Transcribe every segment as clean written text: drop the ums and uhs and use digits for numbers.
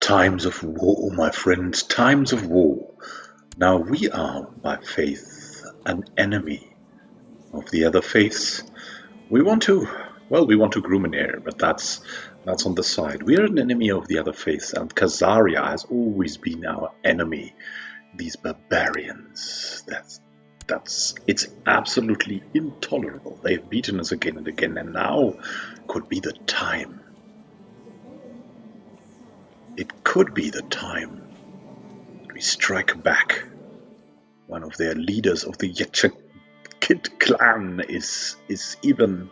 Times of war, my friends, times of war. Now we are, by faith, an enemy of the other faiths. We want to groom an heir, but that's on the side. We are an enemy of the other faiths, and Khazaria has always been our enemy. These barbarians, it's absolutely intolerable. They've beaten us again and again, and now could be the time. It could be the time we strike back. One of their leaders of the Yachakid clan is even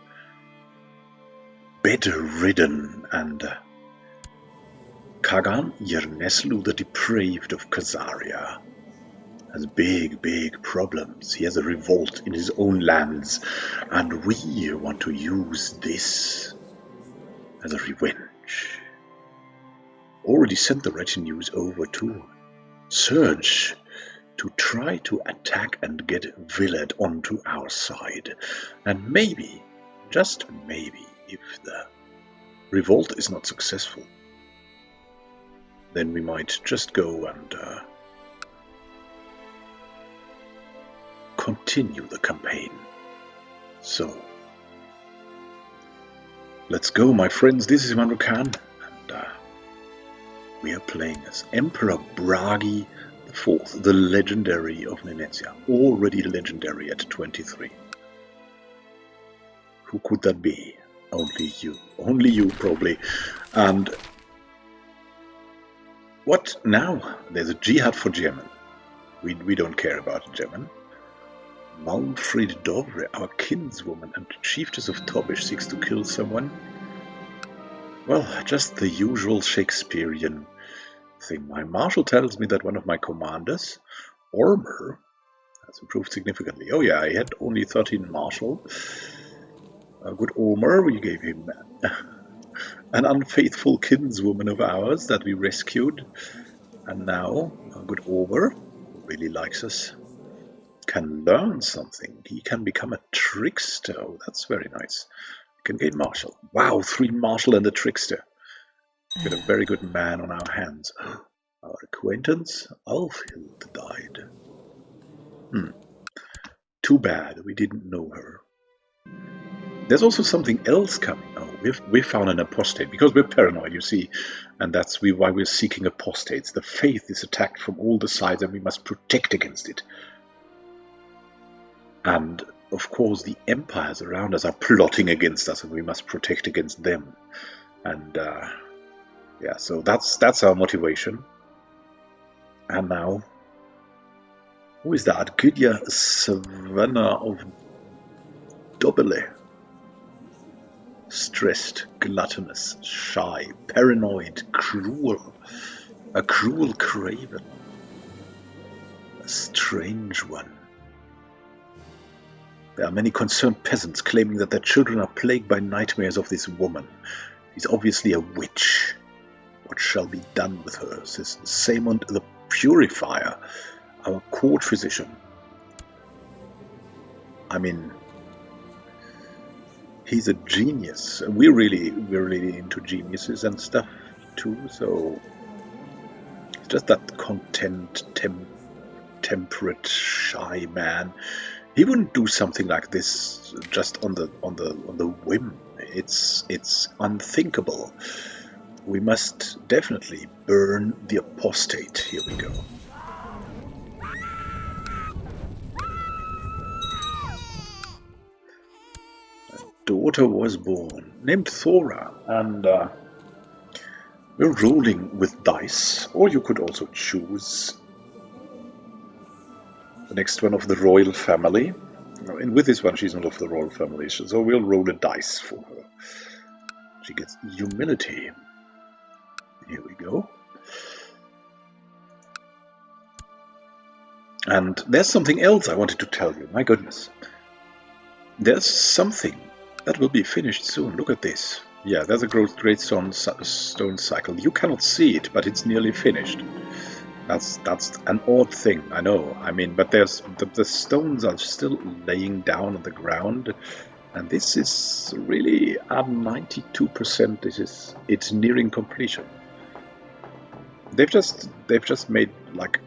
bedridden, and Khagan Yerneslu, the depraved of Khazaria, has big problems. He has a revolt in his own lands, and we want to use this as a revenge. Already sent the retinues over to Surge to try to attack and get Villard onto our side. And maybe, just maybe, if the revolt is not successful, then we might just go and continue the campaign. So, let's go, my friends. This is Immanuel, and we are playing as Emperor Bragi IV, the legendary of Venezia, already legendary at 23. Who could that be? Only you probably. And what now? There's a jihad for German. We don't care about German. Malmfrid Dovre, our kinswoman and chiefess of Tobish, seeks to kill someone. Well, just the usual Shakespearean thing. My marshal tells me that one of my commanders, Ormer, has improved significantly. Oh yeah, he had only 13 marshal. A good Ormer, we gave him an unfaithful kinswoman of ours that we rescued. And now, a good Ormer, who really likes us, can learn something. He can become a trickster. Oh, that's very nice. Can gain marshal. Wow, 3 marshal and a trickster. We've got a very good man on our hands. Our acquaintance, Alfhild, died. Too bad we didn't know her. There's also something else coming. Oh, we found an apostate, because we're paranoid, you see, and that's why we're seeking apostates. The faith is attacked from all the sides, and we must protect against it. And of course, the empires around us are plotting against us, and we must protect against them. And yeah, so that's our motivation. And now, who is that? Gudya Savannah of Dobele. Stressed, gluttonous, shy, paranoid, cruel. A cruel craven. A strange one. There are many concerned peasants claiming that their children are plagued by nightmares of this woman. She's obviously a witch. What shall be done with her, says Saemond the Purifier, our court physician. I mean, he's a genius. We're really into geniuses and stuff too, so it's just that content, temperate, shy man. He wouldn't do something like this just on the whim. It's unthinkable. We must definitely burn the apostate. Here we go. A daughter was born, named Thora, and we're rolling with dice, or you could also choose the next one of the royal family. And with this one, she's not of the royal family, so we'll roll a dice for her. She gets humility. Here we go. And there's something else I wanted to tell you. My goodness. There's something that will be finished soon. Look at this. Yeah, there's a great stone cycle. You cannot see it, but it's nearly finished. That's an odd thing, I know. I mean, but there's the stones are still laying down on the ground, and this is really at 92%. It's nearing completion. They've just made, like,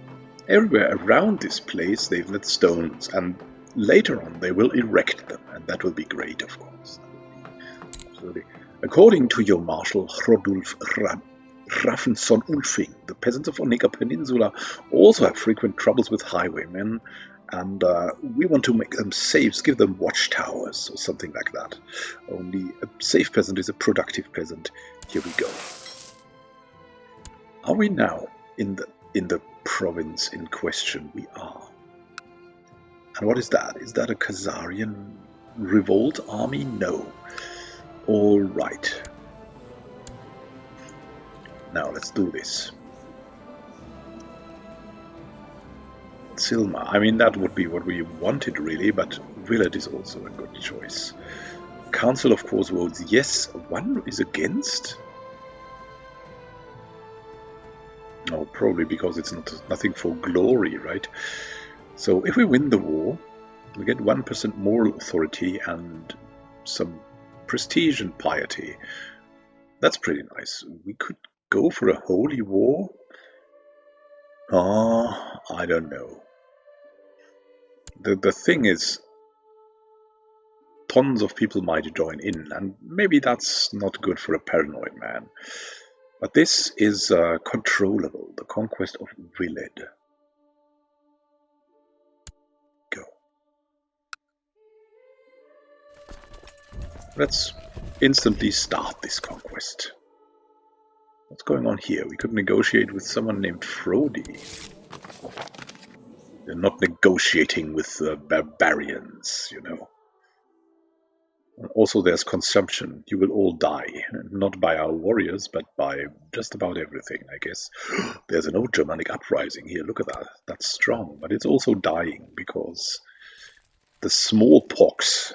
everywhere around this place they've lit stones, and later on they will erect them, and that will be great, of course. Absolutely. According to your Marshal Rodulf Raffenson Ulfing, the peasants of Onega Peninsula also have frequent troubles with highwaymen, and we want to make them safe, give them watchtowers or something like that. Only a safe peasant is a productive peasant. Here we go. Are we now in the province in question? We are. And what is that? Is that a Khazarian revolt army? No. All right. Now let's do this. Silma. I mean, that would be what we wanted, really, but Willard is also a good choice. Council, of course, votes yes. One is against. No, probably because it's nothing for glory, right? So if we win the war, we get 1% moral authority and some prestige and piety. That's pretty nice. We could go for a holy war. I don't know. The thing is, tons of people might join in, and maybe that's not good for a paranoid man. But this is controllable, the conquest of Willed. Go. Let's instantly start this conquest. What's going on here? We could negotiate with someone named Frody. They're not negotiating with the barbarians, you know. Also, there's consumption. You will all die. Not by our warriors, but by just about everything, I guess. There's an old Germanic uprising here. Look at that. That's strong. But it's also dying because the smallpox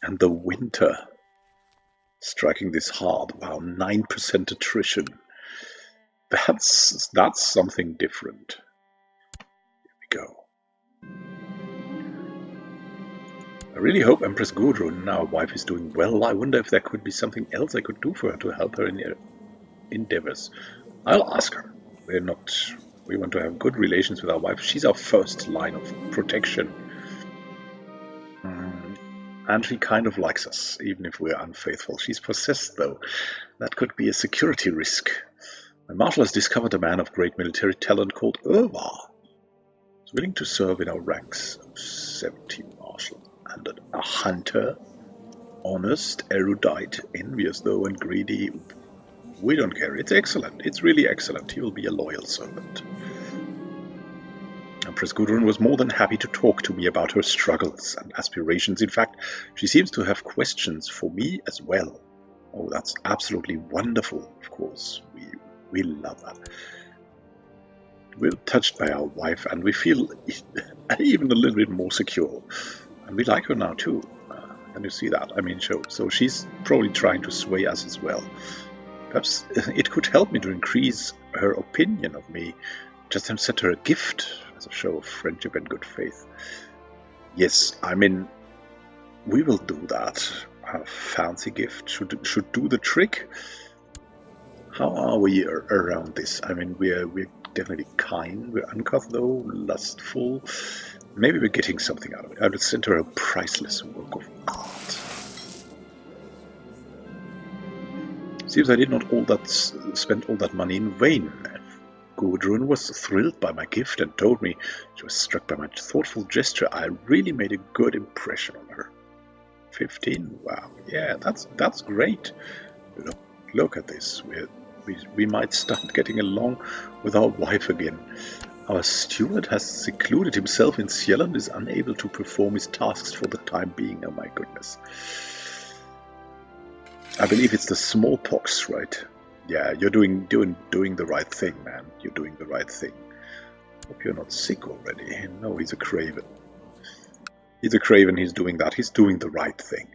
and the winter striking this hard. Wow, 9% attrition. That's something different. Here we go. I really hope Empress Gudrun, our wife, is doing well. I wonder if there could be something else I could do for her to help her in her endeavors. I'll ask her. We want to have good relations with our wife. She's our first line of protection. And she kind of likes us, even if we're unfaithful. She's possessed, though. That could be a security risk. My marshal has discovered a man of great military talent called Irvar. He's willing to serve in our ranks of 70 marshal. And a hunter, honest, erudite, envious though, and greedy. We don't care. It's excellent. It's really excellent. He will be a loyal servant. Empress Gudrun was more than happy to talk to me about her struggles and aspirations. In fact, she seems to have questions for me as well. Oh, that's absolutely wonderful, of course. We love that. We're touched by our wife, and we feel even a little bit more secure. And we like her now, too. Can you see that? I mean, so she's probably trying to sway us as well. Perhaps it could help me to increase her opinion of me. Just send her a gift as a show of friendship and good faith. Yes, I mean, we will do that. A fancy gift should do the trick. How are we around this? I mean, we're definitely kind. We're uncouth, though, lustful. Maybe we're getting something out of it. I will send her a priceless work of art. Seems I did not spend all that money in vain. Gudrun was thrilled by my gift and told me she was struck by my thoughtful gesture. I really made a good impression on her. 15? Wow. Yeah, that's great. Look at this. We might start getting along with our wife again. Our steward has secluded himself in Ciel and is unable to perform his tasks for the time being. Oh my goodness. I believe it's the smallpox, right? Yeah, you're doing the right thing, man. You're doing the right thing. Hope you're not sick already. No, he's a craven. He's a craven, he's doing that. He's doing the right thing.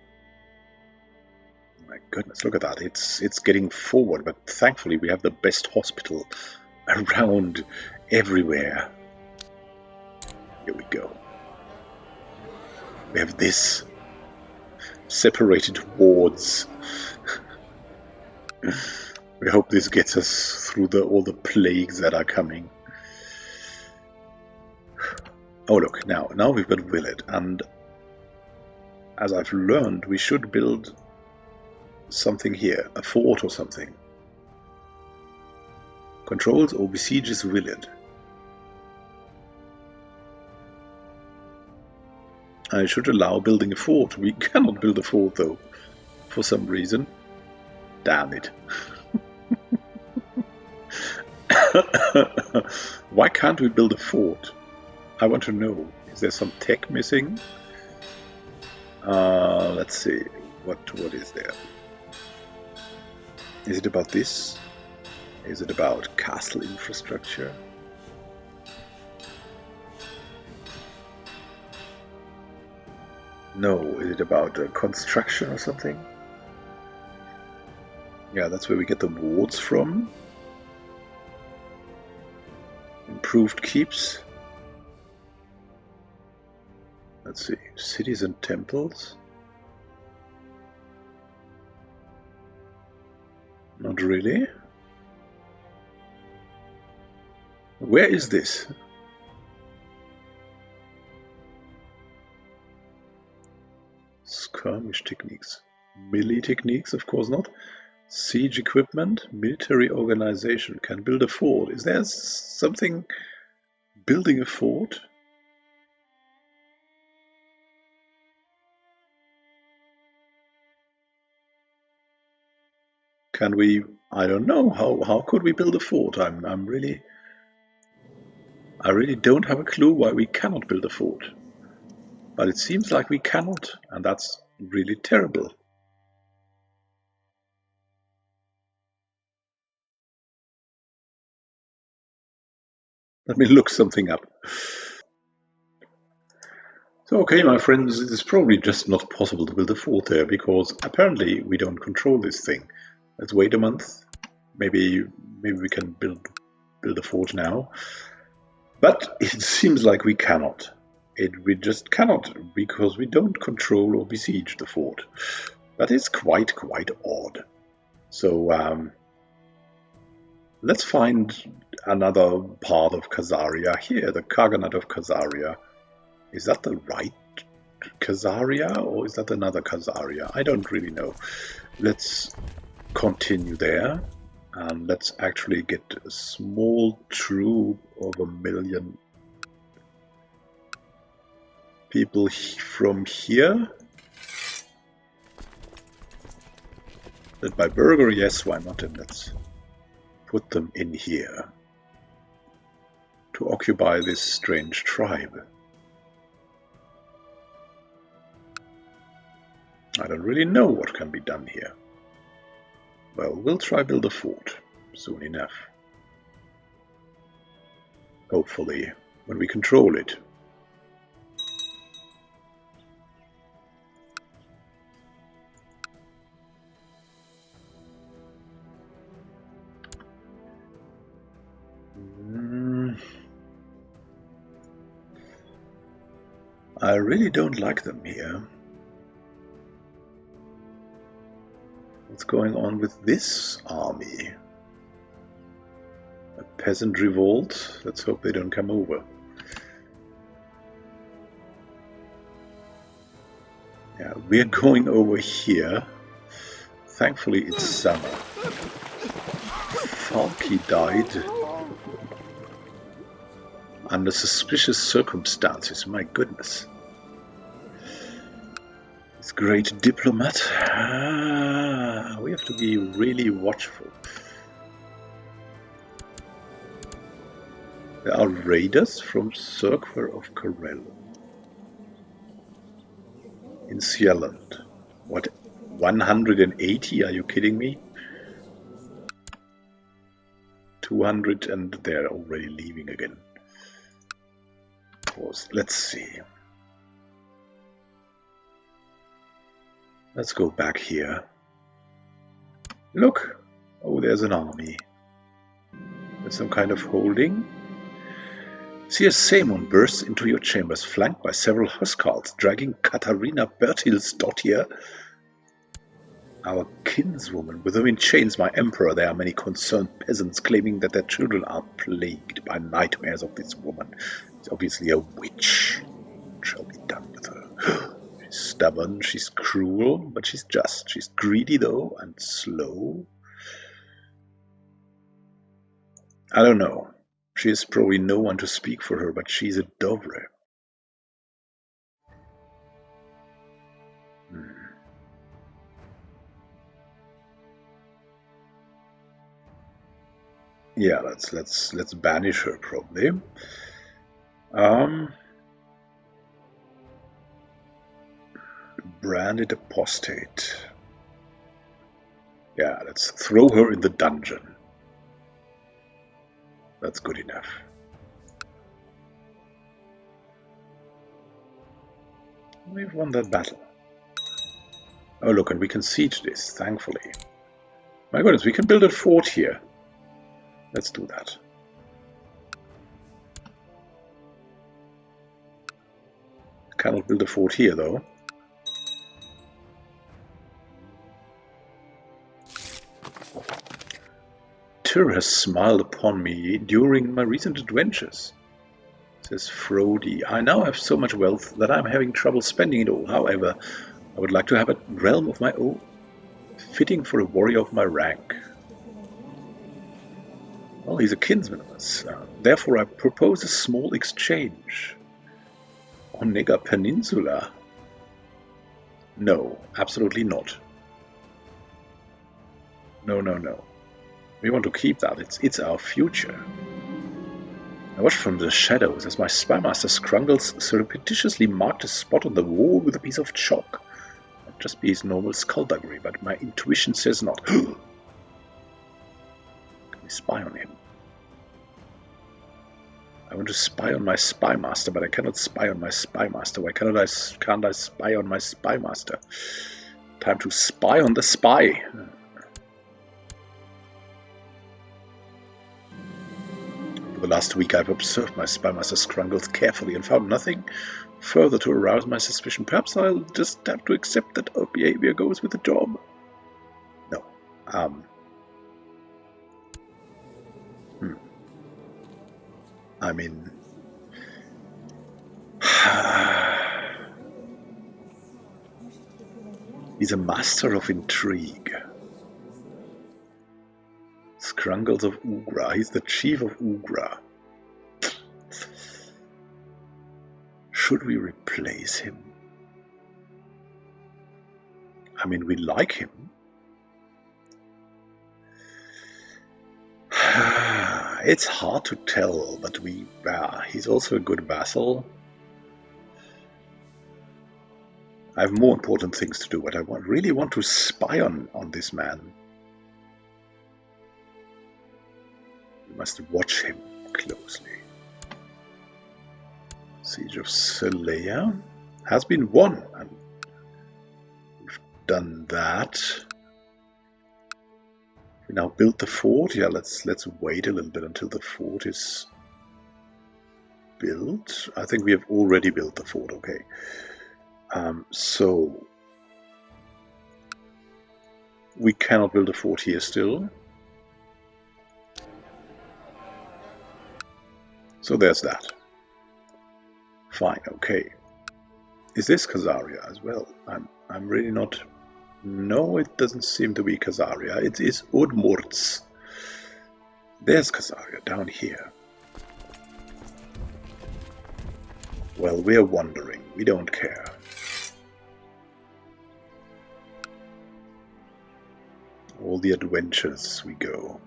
My goodness, look at that. It's getting forward, but thankfully we have the best hospital around everywhere. Here we go. We have this. Separated wards. We hope this gets us through all the plagues that are coming. Oh look, now we've got Willet, and as I've learned, we should build something here, a fort or something. Controls or besieges Willet. I should allow building a fort. We cannot build a fort though, for some reason. Damn it. Why can't we build a fort? I want to know. Is there some tech missing? Let's see. What is there? Is it about this? Is it about castle infrastructure? No, is it about construction or something? Yeah, that's where we get the wards from. Improved keeps. Let's see, cities and temples. Not really. Where is this? Skirmish techniques. Melee techniques, of course not. Siege equipment, military organization, can build a fort. Is there something building a fort? Can we? I don't know. How could we build a fort? I really don't have a clue why we cannot build a fort. But it seems like we cannot, and that's really terrible. Let me look something up. So, okay, my friends, it is probably just not possible to build a fort there, because apparently we don't control this thing. Let's wait a month. Maybe we can build a fort now. But it seems like we cannot. We just cannot, because we don't control or besiege the fort. That is quite odd. So let's find another part of Khazaria here, the Khaganate of Khazaria. Is that the right Khazaria, or is that another Khazaria? I don't really know. Let's continue there, and let's actually get a small troop of 1 million people from here. Led by Burger, yes, why not? And let's put them in here to occupy this strange tribe. I don't really know what can be done here. Well, we'll try build a fort soon enough. Hopefully, when we control it. I really don't like them here. What's going on with this army? A peasant revolt? Let's hope they don't come over. Yeah, we're going over here. Thankfully it's summer. Falky died under suspicious circumstances, my goodness. This great diplomat. We have to be really watchful. There are raiders from Circular of Corel in Sealand. What, 180? Are you kidding me? 200 and they're already leaving again. Let's see. Let's go back here. Look! Oh, there's an army. With some kind of holding. See, a Samon bursts into your chambers, flanked by several huscarls, dragging Katarina Bertilsdottir. Our kinswoman, with whom in chains my emperor, there are many concerned peasants claiming that their children are plagued by nightmares of this woman. She's obviously a witch. What shall be done with her? She's stubborn, she's cruel, but she's just. She's greedy, though, and slow. I don't know. She has probably no one to speak for her, but she's a Dovre. Yeah, let's banish her probably. Branded apostate. Yeah, let's throw her in the dungeon. That's good enough. We've won that battle. Oh look, and we can siege this, thankfully. My goodness, we can build a fort here. Let's do that. Cannot build a fort here, though. Tyr has smiled upon me during my recent adventures, says Frodi. I now have so much wealth that I'm having trouble spending it all. However, I would like to have a realm of my own, fitting for a warrior of my rank. Well, he's a kinsman of us. Therefore, I propose a small exchange. Onega Peninsula? No, absolutely not. No, no, no. We want to keep that. It's our future. I watched from the shadows as my spymaster Scrungles surreptitiously marked a spot on the wall with a piece of chalk. Might just be his normal skullduggery, but my intuition says not. Can we spy on him? I want to spy on my spymaster, but I cannot spy on my spymaster. Why can't I spy on my spymaster? Time to spy on the spy. For the last week I've observed my spymaster Scrungles carefully and found nothing further to arouse my suspicion. Perhaps I'll just have to accept that our behavior goes with the job. No. I mean... He's a master of intrigue. Scrungles of Ugra. He's the chief of Ugra. Should we replace him? I mean, we like him. It's hard to tell, but he's also a good vassal. I have more important things to do, but I really want to spy on this man. We must watch him closely. Siege of Selea has been won, and we've done that. We now build the fort. Yeah, let's wait a little bit until the fort is built. I think we have already built the fort. Okay. So we cannot build a fort here still. So there's that. Fine, okay. Is this Khazaria as well? I'm really not... No, it doesn't seem to be Khazaria. It is Udmurts. There's Khazaria down here. Well, we're wandering. We don't care. All the adventures we go.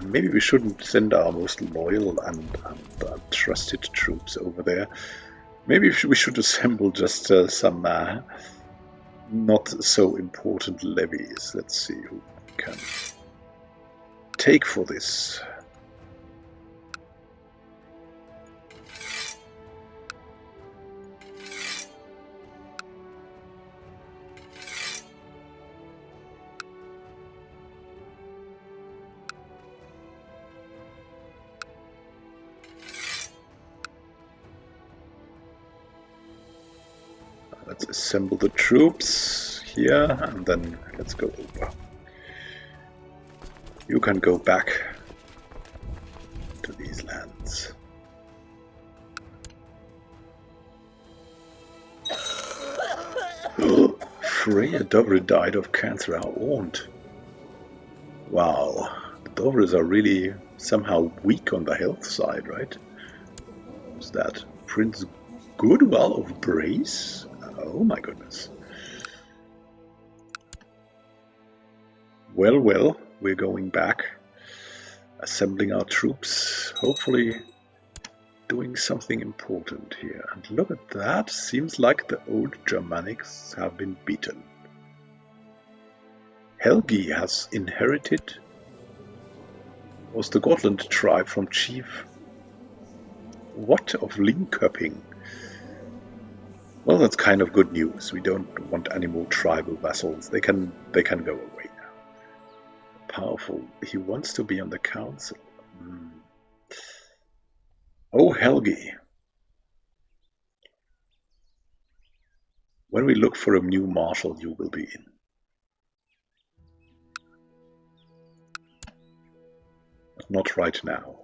Maybe we shouldn't send our most loyal and trusted troops over there. Maybe we should assemble just some not so important levies. Let's see who we can take for this. Let's assemble the troops here, and then let's go over. You can go back to these lands. Freya Dovre died of cancer, how aunt. Wow, the Dovres are really somehow weak on the health side, right? What's that? Prince Goodwell of Brace? Oh my goodness. Well, well, we're going back, assembling our troops, hopefully doing something important here. And look at that, seems like the old Germanics have been beaten. Helgi has inherited, was the Gotland tribe from Chief What of Linköping. Well, that's kind of good news. We don't want any more tribal vassals. They can go away now. Powerful. He wants to be on the council. Oh, Helgi. When we look for a new marshal, you will be in. But not right now.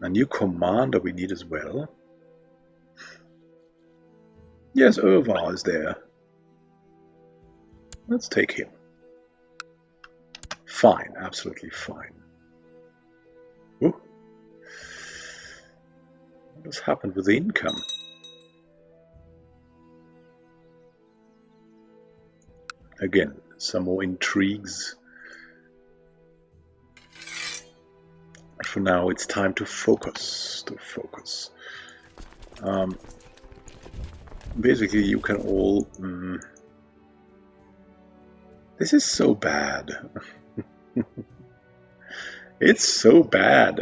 A new commander we need as well. Yes, Irvar is there. Let's take him. Fine, absolutely fine. Ooh. What has happened with the income? Again, some more intrigues. For now, it's time to focus. Basically, you can all... This is so bad. It's so bad.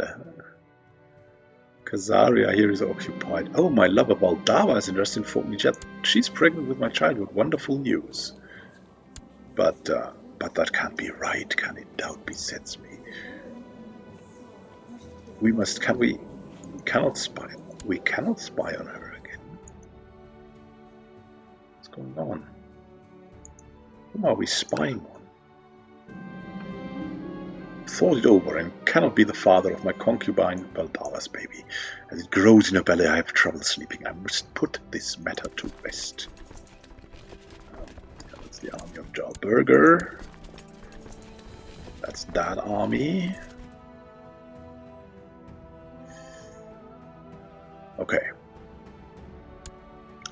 Kazaria here is occupied. Oh, my lover Valdava is interested in informed me. She's pregnant with my childhood. Wonderful news. But that can't be right, can it? Doubt besets me. We cannot spy. We cannot spy on her again. What's going on? Whom are we spying on? Thought it over and cannot be the father of my concubine Valdava's baby. As it grows in her belly, I have trouble sleeping. I must put this matter to rest. That's the army of Jarlberger. That's that army. Okay.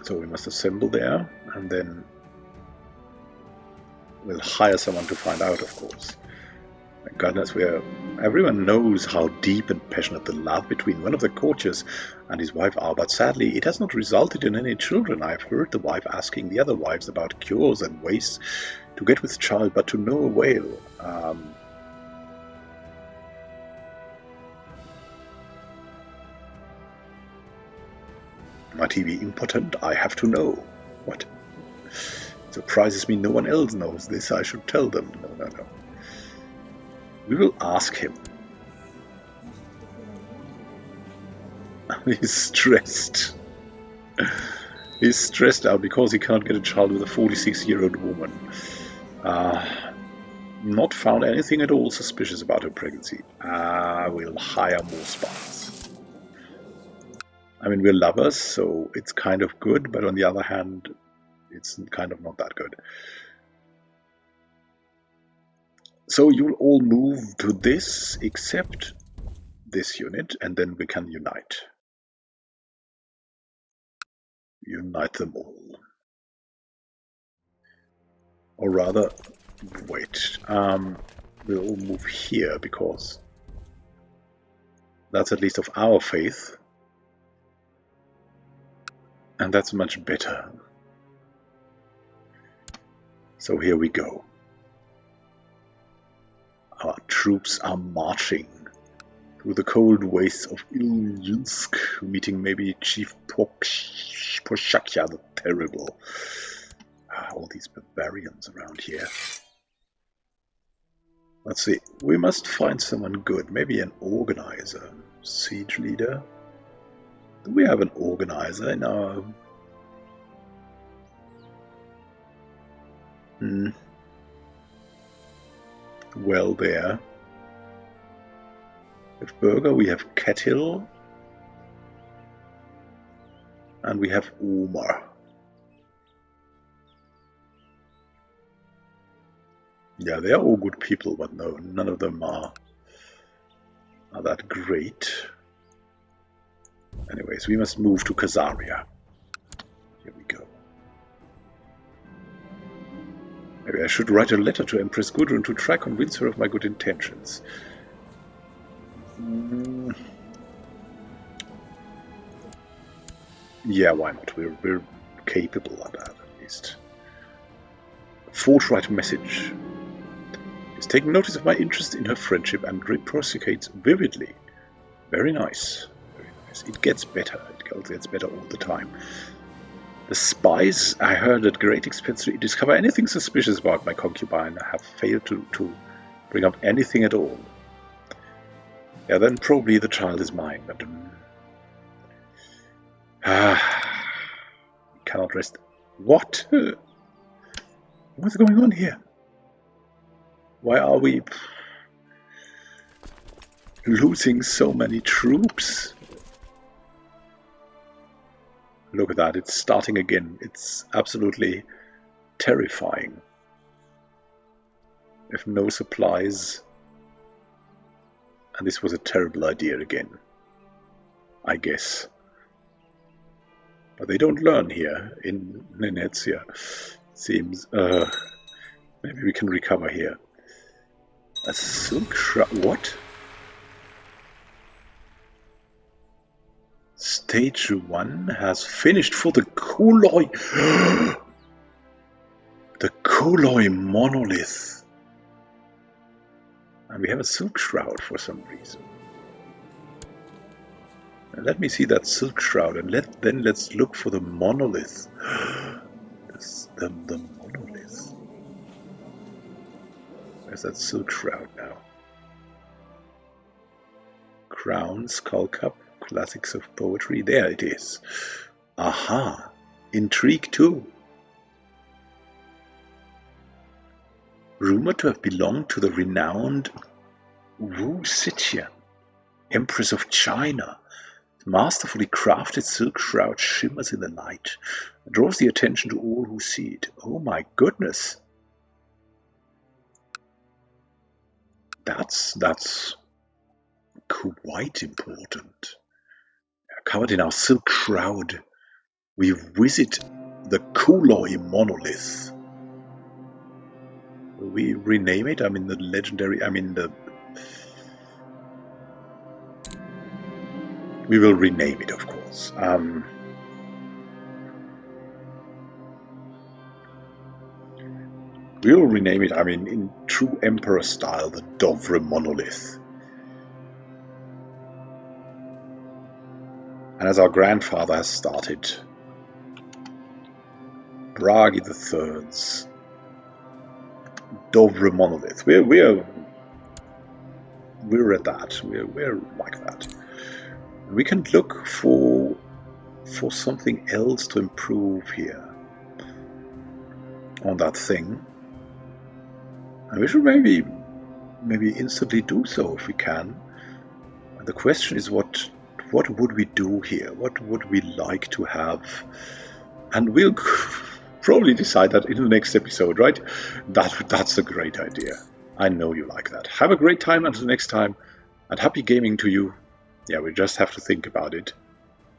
So we must assemble there, and then we'll hire someone to find out, of course. My goodness, everyone knows how deep and passionate the love between one of the courtiers and his wife are, but sadly it has not resulted in any children. I have heard the wife asking the other wives about cures and ways to get with child, but to no avail. Might he be impotent? I have to know. What? It surprises me no one else knows this. I should tell them. No. We will ask him. He's stressed. He's stressed out because he cannot get a child with a 46-year-old woman. Not found anything at all suspicious about her pregnancy. We'll hire more spies. I mean, we're lovers, so it's kind of good, but on the other hand, it's kind of not that good. So you'll all move to this, except this unit, and then we can unite. Unite them all. Or rather, wait, we'll all move here, because that's at least of our faith. And that's much better. So here we go. Our troops are marching through the cold wastes of Ilyinsk, meeting maybe Chief Poshakya the Terrible. All these barbarians around here. Let's see. We must find someone good. Maybe an organizer, siege leader. Do we have an organizer in our... Well, there. With Burger, we have Kettle. And we have Omar. Yeah, they are all good people, but no, none of them are that great. Anyways, we must move to Khazaria. Here we go. Maybe I should write a letter to Empress Gudrun to try convince her of my good intentions. Yeah, why not? We're capable of that, at least. Forthright message. He's taken notice of my interest in her friendship and reciprocates vividly. Very nice. Very nice. It gets better. It gets better all the time. The spies I heard at great expense to discover anything suspicious about my concubine have failed to bring up anything at all. Yeah, then probably the child is mine, but... we cannot rest. What? What's going on here? Why are we losing so many troops? Look at that, it's starting again. It's absolutely terrifying. If no supplies. And this was a terrible idea again, I guess. But they don't learn here in Venezia, seems. Maybe we can recover here. A silk shroud. What? Stage 1 has finished for the Koloi. The Koloi monolith. And we have a silk shroud for some reason. Now let me see that silk shroud, and then let's look for the monolith. The monolith. Where's that silk shroud now? Crown, skull cup, classics of poetry. There it is. Aha! Intrigue 2. Rumored to have belonged to the renowned Wu Zetian, Empress of China. Masterfully crafted silk shroud shimmers in the light and draws the attention to all who see it. Oh my goodness! That's quite important. Covered in our silk shroud, we visit the Koloi monolith. Will we rename it? I mean the legendary. We will rename it, of course. We will rename it, in true Emperor style, the Dovre Monolith. And as our grandfather has started, Bragi III's Dovre Monolith. We're at that. We're like that. We can look for something else to improve here on that thing. And we should maybe instantly do so if we can. And the question is what would we do here? What would we like to have? And we'll probably decide that in the next episode, right? That's a great idea. I know you like that. Have a great time until next time, and happy gaming to you. Yeah, we just have to think about it.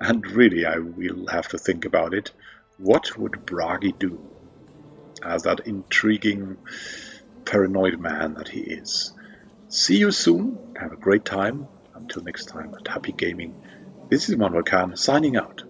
And really, I will have to think about it. What would Bragi do as that intriguing, paranoid man that he is? See you soon. Have a great time. Until next time, and happy gaming. This is Immanuel signing out.